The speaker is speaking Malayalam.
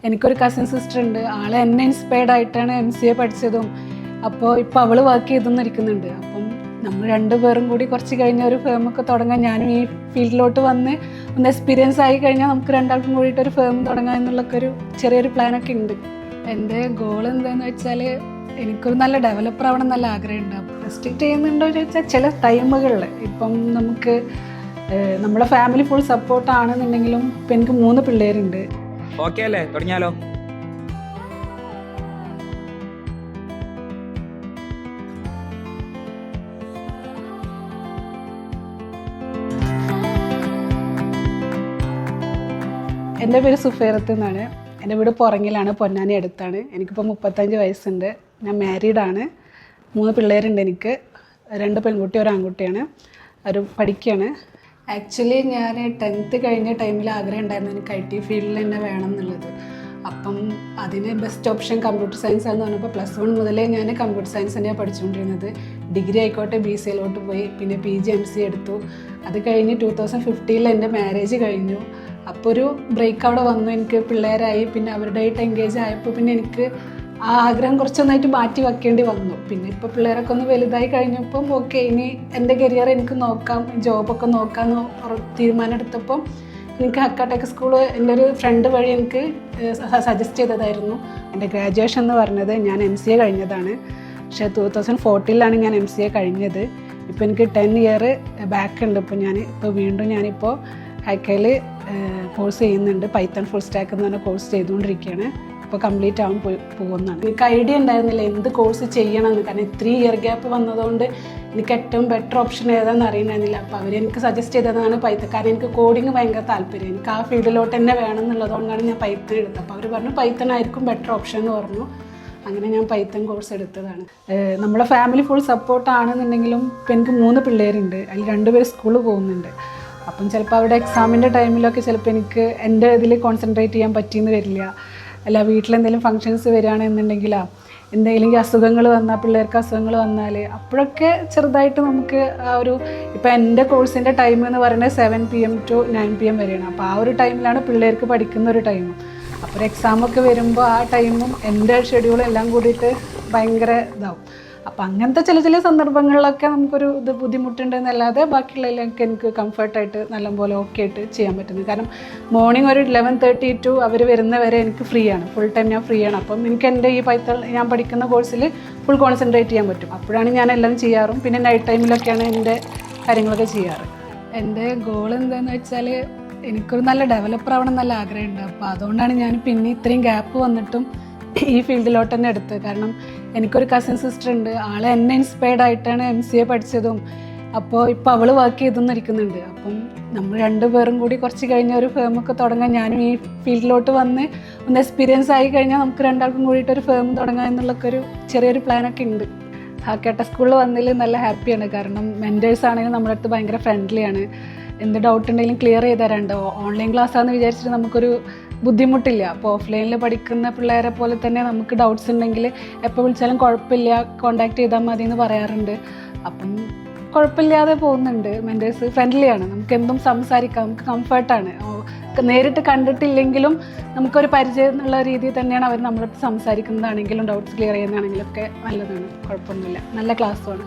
എനിക്കൊരു കസിൻ സിസ്റ്റർ ഉണ്ട്. ആൾ എന്നെ ഇൻസ്പയർഡ് ആയിട്ടാണ് MCA പഠിച്ചതും. അപ്പോൾ ഇപ്പോൾ അവൾ വർക്ക് ചെയ്തെന്ന് ഇരിക്കുന്നുണ്ട്. അപ്പം നമ്മൾ രണ്ടുപേരും കൂടി കുറച്ച് കഴിഞ്ഞ ഒരു ഫേമൊക്കെ തുടങ്ങാൻ, ഞാനും ഈ ഫീൽഡിലോട്ട് വന്ന് ഒന്ന് എക്സ്പീരിയൻസ് ആയി കഴിഞ്ഞാൽ നമുക്ക് രണ്ടാൾക്കും കൂടിയിട്ട് ഒരു ഫേം തുടങ്ങാം എന്നുള്ളൊക്കെ ഒരു ചെറിയൊരു പ്ലാനൊക്കെ ഉണ്ട്. എൻ്റെ ഗോൾ എന്താണെന്ന് വെച്ചാൽ എനിക്കൊരു നല്ല ഡെവലപ്പർ ആവണം നല്ല ആഗ്രഹമുണ്ട്. റെസ്ട്രിക്റ്റ് ചെയ്യുന്നുണ്ടോ എന്ന് ചോദിച്ചാൽ ചില ടൈമുകളിൽ ഇപ്പം നമുക്ക് നമ്മുടെ ഫാമിലി ഫുൾ സപ്പോർട്ടാണെന്നുണ്ടെങ്കിലും ഇപ്പം എനിക്ക് 3 പിള്ളേരുണ്ട്. ഓക്കെ അല്ലേ, തുടങ്ങിയാലോ? എൻ്റെ പേര് സുഫേറത്ത് എന്നാണ്. എൻ്റെ വീട് പുറങ്ങിലാണ്, പൊന്നാനി അടുത്താണ്. എനിക്കിപ്പോൾ 35 വയസ്സുണ്ട്. ഞാൻ മാരീഡാണ്. 3 പിള്ളേരുണ്ട് എനിക്ക്. 2 പെൺകുട്ടി 1 ആൺകുട്ടിയാണ്. അവർ പഠിക്കുകയാണ്. ആക്ച്വലി ഞാൻ 10th കഴിഞ്ഞ ടൈമിൽ ആഗ്രഹം ഉണ്ടായിരുന്നു എനിക്ക് IT ഫീൽഡിൽ തന്നെ വേണം എന്നുള്ളത്. അപ്പം അതിന് ബെസ്റ്റ് ഓപ്ഷൻ കമ്പ്യൂട്ടർ സയൻസ് ആണെന്ന് പറഞ്ഞപ്പോൾ +1 മുതലേ ഞാൻ കമ്പ്യൂട്ടർ സയൻസ് തന്നെയാണ് പഠിച്ചുകൊണ്ടിരുന്നത്. ഡിഗ്രി ആയിക്കോട്ടെ BCAയിലോട്ട് പോയി, പിന്നെ PG MCA എടുത്തു. അത് കഴിഞ്ഞ് 2015 എൻ്റെ മാരേജ് കഴിഞ്ഞു. അപ്പോൾ ഒരു ബ്രേക്ക് അവിടെ വന്നു. എനിക്ക് പിള്ളേരായി, പിന്നെ അവരുടെയായിട്ട് എൻഗേജ് ആയപ്പോൾ പിന്നെ എനിക്ക് ആ ആഗ്രഹം കുറച്ചൊന്നായിട്ട് മാറ്റി വെക്കേണ്ടി വന്നു. പിന്നെ ഇപ്പോൾ പിള്ളേരൊക്കെ ഒന്ന് വലുതായി കഴിഞ്ഞപ്പം ഓക്കെ, ഇനി എൻ്റെ കരിയർ എനിക്ക് നോക്കാം, ജോബൊക്കെ നോക്കാമെന്ന് തീരുമാനം എടുത്തപ്പം എനിക്ക് ഹക്കാടെക് സ്കൂൾ എൻ്റെ ഒരു ഫ്രണ്ട് വഴി എനിക്ക് സജസ്റ്റ് ചെയ്തതായിരുന്നു. എൻ്റെ ഗ്രാജുവേഷൻ എന്ന് പറഞ്ഞത് ഞാൻ MCA കഴിഞ്ഞതാണ്. പക്ഷേ 2014 ഞാൻ MCA കഴിഞ്ഞത്. ഇപ്പോൾ എനിക്ക് 10 ഇയർ ബാക്ക് ഉണ്ട്. ഇപ്പോൾ വീണ്ടും ഞാനിപ്പോൾ ഹൈക്കയിൽ കോഴ്സ് ചെയ്യുന്നുണ്ട്. പൈത്തൺ ഫുൾ സ്റ്റാക്ക് എന്ന് പറഞ്ഞ കോഴ്സ് ചെയ്തുകൊണ്ടിരിക്കുകയാണ്. ഇപ്പോൾ കംപ്ലീറ്റ് ആവാൻ പോകുന്നതാണ്. എനിക്ക് ഐഡിയ ഉണ്ടായിരുന്നില്ല എന്ത് കോഴ്സ് ചെയ്യണമെന്ന്. കാരണം 3 ഇയർ ഗ്യാപ്പ് വന്നതുകൊണ്ട് എനിക്ക് ഏറ്റവും ബെറ്റർ ഓപ്ഷൻ ഏതാണെന്ന് അറിയണമെന്നില്ല. അപ്പോൾ അവരെനിക്ക് സജസ്റ്റ് ചെയ്തതാണ് പൈത്തൺ. കാരണം എനിക്ക് കോഡിങ് ഭയങ്കര താല്പര്യം, എനിക്ക് ആ ഫീൽഡിലോട്ട് തന്നെ വേണം എന്നുള്ളതുകൊണ്ടാണ് ഞാൻ പൈത്തൺ എടുത്തത്. അപ്പോൾ അവർ പറഞ്ഞു പൈത്തൺ ആയിരിക്കും ബെറ്റർ ഓപ്ഷൻ എന്ന് പറഞ്ഞു. അങ്ങനെ ഞാൻ പൈത്തൺ കോഴ്സ് എടുത്തതാണ്. നമ്മുടെ ഫാമിലി ഫുൾ സപ്പോർട്ടാണെന്നുണ്ടെങ്കിലും ഇപ്പം എനിക്ക് 3 പിള്ളേരുണ്ട്. അതിൽ 2 പേര് സ്കൂളിൽ പോകുന്നുണ്ട്. അപ്പം ചിലപ്പോൾ അവിടെ എക്സാമിൻ്റെ ടൈമിലൊക്കെ ചിലപ്പോൾ എനിക്ക് എൻ്റെ ഇതിൽ കോൺസെൻട്രേറ്റ് ചെയ്യാൻ പറ്റിയെന്ന് വരില്ല. അല്ല വീട്ടിലെന്തെങ്കിലും ഫങ്ഷൻസ് വരികയാണെന്നുണ്ടെങ്കിലോ എന്തെങ്കിലും അസുഖങ്ങൾ വന്നാൽ, പിള്ളേർക്ക് അസുഖങ്ങൾ വന്നാൽ അപ്പോഴൊക്കെ ചെറുതായിട്ട് നമുക്ക് ആ ഒരു, ഇപ്പോൾ എൻ്റെ കോഴ്സിൻ്റെ ടൈം എന്ന് പറയുന്നത് 7 PM to 9 PM വരെയാണ്. അപ്പോൾ ആ ഒരു ടൈമിലാണ് പിള്ളേർക്ക് പഠിക്കുന്ന ഒരു ടൈം. അപ്പോൾ ഒരു എക്സാമൊക്കെ വരുമ്പോൾ ആ ടൈമും എൻ്റെ ഷെഡ്യൂളും എല്ലാം കൂടിയിട്ട് ഭയങ്കര ഇതാവും. അപ്പോൾ അങ്ങനത്തെ ചില സന്ദർഭങ്ങളിലൊക്കെ നമുക്കൊരു ബുദ്ധിമുട്ടുണ്ടെന്നല്ലാതെ ബാക്കിയുള്ളതിലൊക്കെ എനിക്ക് കംഫർട്ടായിട്ട് നല്ലപോലെ ഓക്കെ ആയിട്ട് ചെയ്യാൻ പറ്റുന്നത്. കാരണം മോർണിംഗ് ഒരു 11:30 to അവർ വരുന്നവരെ എനിക്ക് ഫ്രീ ആണ്, ഫുൾ ടൈം ഞാൻ ഫ്രീ ആണ്. അപ്പം എനിക്ക് എൻ്റെ ഈ പൈത്തൺ ഞാൻ പഠിക്കുന്ന കോഴ്സിൽ ഫുൾ കോൺസെൻട്രേറ്റ് ചെയ്യാൻ പറ്റും. അപ്പോഴാണ് ഞാൻ എല്ലാം ചെയ്യാറും. പിന്നെ നൈറ്റ് ടൈമിലൊക്കെയാണ് എൻ്റെ കാര്യങ്ങളൊക്കെ ചെയ്യാറ്. എൻ്റെ ഗോൾ എന്താണെന്ന് വെച്ചാൽ എനിക്കൊരു നല്ല ഡെവലപ്പർ ആവണം നല്ല ആഗ്രഹമുണ്ട്. അപ്പോൾ അതുകൊണ്ടാണ് ഞാൻ പിന്നെ ഇത്രയും ഗ്യാപ്പ് വന്നിട്ടും ഈ ഫീൽഡിലോട്ട് തന്നെ എടുത്തത്. കാരണം എനിക്കൊരു കസിൻ സിസ്റ്റർ ഉണ്ട്. ആൾ എന്നെ ഇൻസ്പയർഡ് ആയിട്ടാണ് MCA പഠിച്ചതും. അപ്പോൾ ഇപ്പോൾ അവൾ വർക്ക് ചെയ്തെന്ന് ഇരിക്കുന്നുണ്ട്. അപ്പം നമ്മൾ രണ്ടുപേരും കൂടി കുറച്ച് കഴിഞ്ഞ ഒരു ഫേമൊക്കെ തുടങ്ങാൻ, ഞാനും ഈ ഫീൽഡിലോട്ട് വന്ന് ഒന്ന് എക്സ്പീരിയൻസ് ആയി കഴിഞ്ഞാൽ നമുക്ക് രണ്ടാൾക്കും കൂടിയിട്ട് ഒരു ഫേം തുടങ്ങാം എന്നുള്ളൊക്കെ ഒരു ചെറിയൊരു പ്ലാനൊക്കെ ഉണ്ട്. ഹക്കാടെക് സ്കൂളിൽ വന്നതിൽ നല്ല ഹാപ്പിയാണ്. കാരണം മെൻറ്റേഴ്സ് ആണെങ്കിലും നമ്മുടെ അടുത്ത് ഭയങ്കര ഫ്രണ്ട്ലിയാണ്. എന്ത് ഡൗട്ട് ഉണ്ടെങ്കിലും ക്ലിയർ ചെയ്ത് തരാണ്ട്. ഓൺലൈൻ ക്ലാസ്സാണെന്ന് വിചാരിച്ചിട്ട് നമുക്കൊരു ബുദ്ധിമുട്ടില്ല. അപ്പോൾ ഓഫ്ലൈനിൽ പഠിക്കുന്ന പിള്ളേരെ പോലെ തന്നെ നമുക്ക് ഡൗട്ട്സ് ഉണ്ടെങ്കിൽ എപ്പോൾ വിളിച്ചാലും കുഴപ്പമില്ല, കോൺടാക്ട് ചെയ്താൽ മതി എന്ന് പറയാറുണ്ട്. അപ്പം കുഴപ്പമില്ലാതെ പോകുന്നുണ്ട്. മെൻറ്റേഴ്സ് ഫ്രണ്ട്ലിയാണ്, നമുക്ക് എന്തും സംസാരിക്കാം, നമുക്ക് കംഫർട്ടാണ്. നേരിട്ട് കണ്ടിട്ടില്ലെങ്കിലും നമുക്കൊരു പരിചയം എന്നുള്ള രീതിയിൽ തന്നെയാണ് അവർ നമ്മളടുത്ത് സംസാരിക്കുന്നതാണെങ്കിലും ഡൗട്ട്സ് ക്ലിയർ ചെയ്യുന്നതാണെങ്കിലും ഒക്കെ നല്ലതാണ്, കുഴപ്പമൊന്നുമില്ല. നല്ല ക്ലാസ്സുമാണ്.